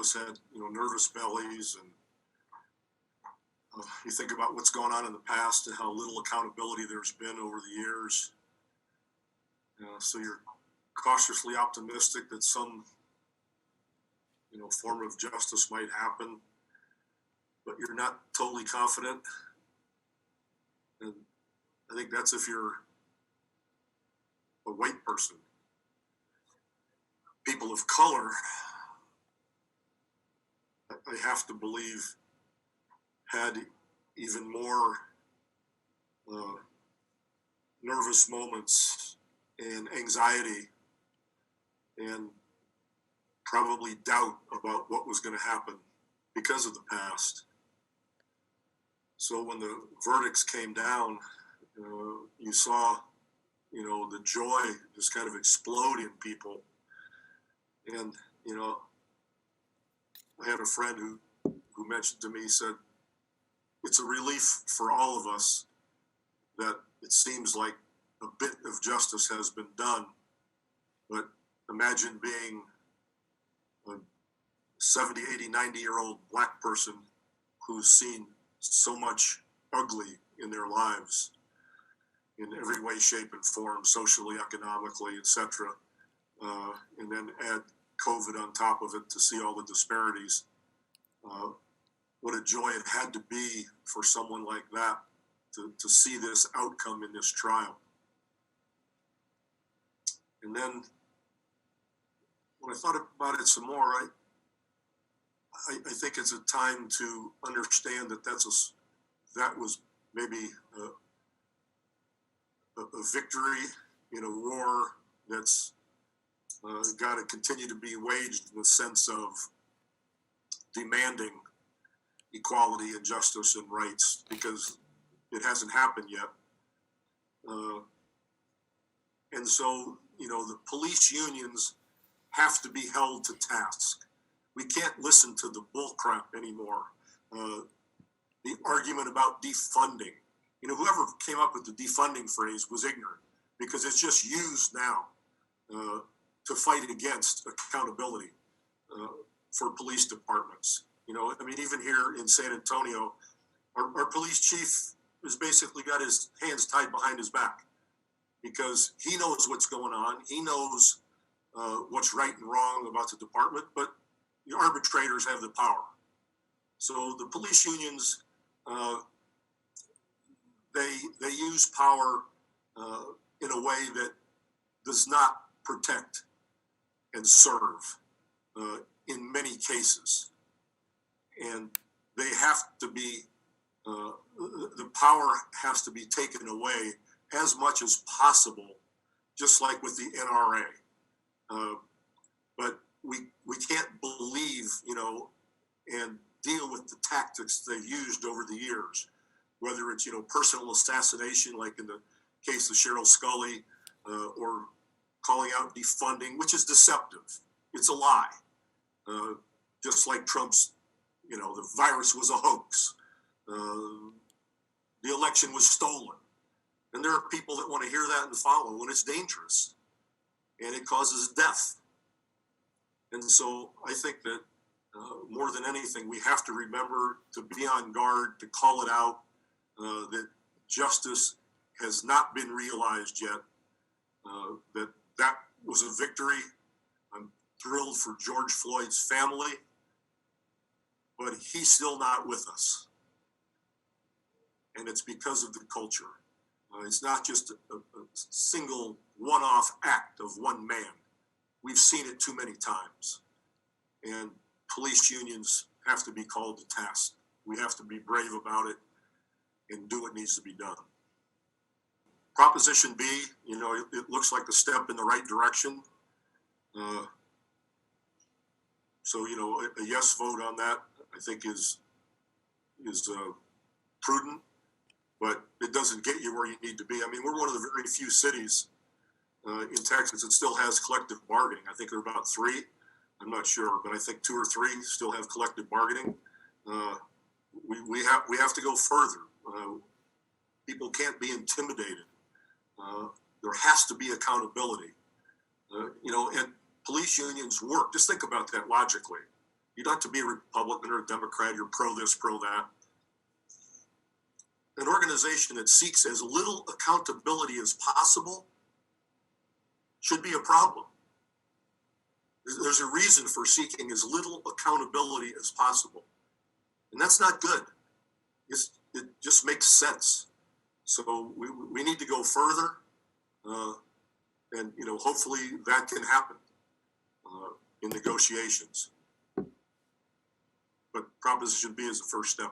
us had, nervous bellies, and you think about what's gone on in the past and how little accountability there's been over the years. So you're cautiously optimistic that some, form of justice might happen, but you're not totally confident. And I think that's if you're a white person. People of color, I have to believe, had even more nervous moments and anxiety and probably doubt about what was going to happen because of the past. So when the verdicts came down, you saw, the joy just kind of explode in people. And, I had a friend who mentioned to me, he said, it's a relief for all of us that it seems like a bit of justice has been done. But imagine being a 70, 80, 90-year-old black person who's seen so much ugly in their lives in every way, shape, and form, socially, economically, etc. And then add COVID on top of it to see all the disparities. What a joy it had to be for someone like that to see this outcome in this trial. And then when I thought about it some more, I think it's a time to understand that that was maybe a victory in a war that's got to continue to be waged in the sense of demanding equality and justice and rights, because it hasn't happened yet. And so, the police unions have to be held to task. We can't listen to the bullcrap anymore. The argument about defunding, whoever came up with the defunding phrase was ignorant, because it's just used now to fight against accountability for police departments. Even here in San Antonio, our police chief has basically got his hands tied behind his back, because he knows what's going on. He knows what's right and wrong about the department, but the arbitrators have the power. So the police unions, they use power in a way that does not protect and serve in many cases. And they have to be, the power has to be taken away as much as possible, just like with the NRA. But we can't believe, and deal with the tactics they've used over the years, whether it's, personal assassination, like in the case of Cheryl Scully, or calling out defunding, which is deceptive. It's a lie. Just like Trump's, the virus was a hoax. The election was stolen. And there are people that want to hear that and follow when it's dangerous and it causes death. And so I think that more than anything, we have to remember to be on guard, to call it out, that justice has not been realized yet, that was a victory. I'm thrilled for George Floyd's family, but he's still not with us. And it's because of the culture. It's not just a single one-off act of one man. We've seen it too many times. And police unions have to be called to task. We have to be brave about it and do what needs to be done. Proposition B, it looks like a step in the right direction. So, a yes vote on that, I think, is prudent, but it doesn't get you where you need to be. We're one of the very few cities in Texas that still has collective bargaining. I think there are about 3. I'm not sure, but I think 2 or 3 still have collective bargaining. We have to go further. People can't be intimidated. There has to be accountability. And police unions work. Just think about that logically. You don't have to be a Republican or a Democrat. You're pro this, pro that. An organization that seeks as little accountability as possible should be a problem. There's a reason for seeking as little accountability as possible. And that's not good. It just makes sense. So we need to go further. And, hopefully that can happen in negotiations. But Proposition B is the first step.